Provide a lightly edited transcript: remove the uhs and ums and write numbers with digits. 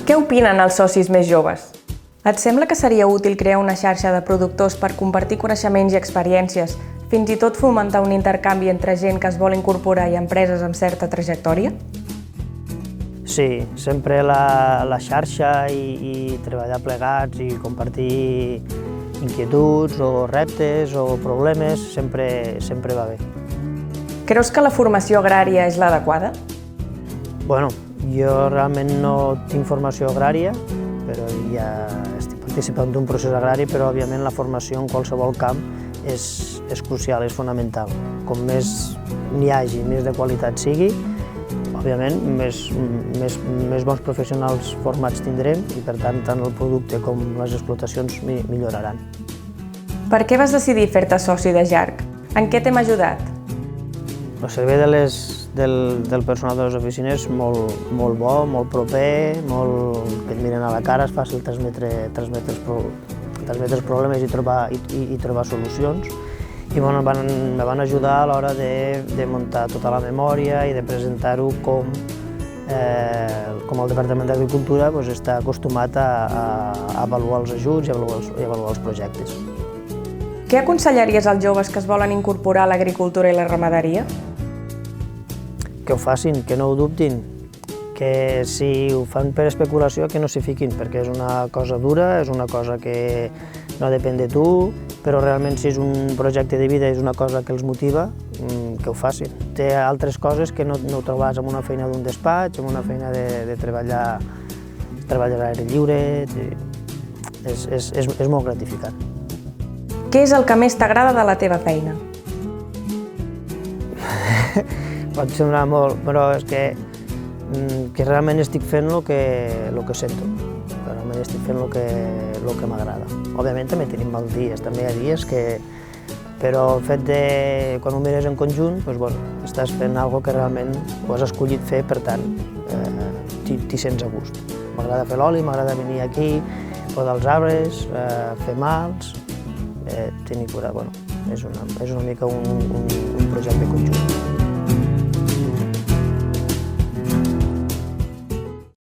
Què opinen els socis més joves? Et sembla que seria útil crear una xarxa de productors per compartir coneixements i experiències, fins i tot fomentar un intercanvi entre gent que es vol incorporar i empreses amb certa trajectòria? Sí, sempre la xarxa i treballar plegats i compartir inquietuds o reptes o problemes sempre va bé. Creus que la formació agrària és l'adequada? Bueno, jo realment no tinc formació agrària, però ja estic participant d'un procés agrari, però òbviament la formació en qualsevol camp és crucial, és fonamental. Com més n'hi hagi, més de qualitat sigui, òbviament més bons professionals formats tindrem i per tant el producte com les explotacions milloraran. Per què vas decidir fer-te soci de JARC? En què t'hem ajudat? El servei del personal de les oficines és molt bo, molt proper, que et miren a la cara, és fàcil transmetre els problemes i trobar solucions. I me van ajudar a l'hora de muntar tota la memòria i de presentar-ho com el Departament d'Agricultura està acostumat a avaluar els ajuts i a avaluar els projectes. Què aconsellaries als joves que es volen incorporar a l'agricultura i la ramaderia? Que ho facin, que no ho dubtin, que si ho fan per especulació que no s'hi fiquin, perquè és una cosa dura, és una cosa que no depèn de tu, però realment si és un projecte de vida, és una cosa que els motiva, que ho facin. Té altres coses que no ho trobàs en una feina d'un despatx, en una feina de treballar a l'aire lliure, és molt gratificant. Què és el que més t'agrada de la teva feina? Pot semblar molt, però és que realment estic fent el que sento. Realment estic fent el que m'agrada. Òbviament també tenim mals dies, també hi ha dies que... Però el fet de, quan ho mires en conjunt, estàs fent alguna cosa que realment ho has escollit fer, per tant, t'hi sents a gust. M'agrada fer l'oli, m'agrada venir aquí, podar els arbres, fer mals, tenir cura. És una mica un projecte conjunt.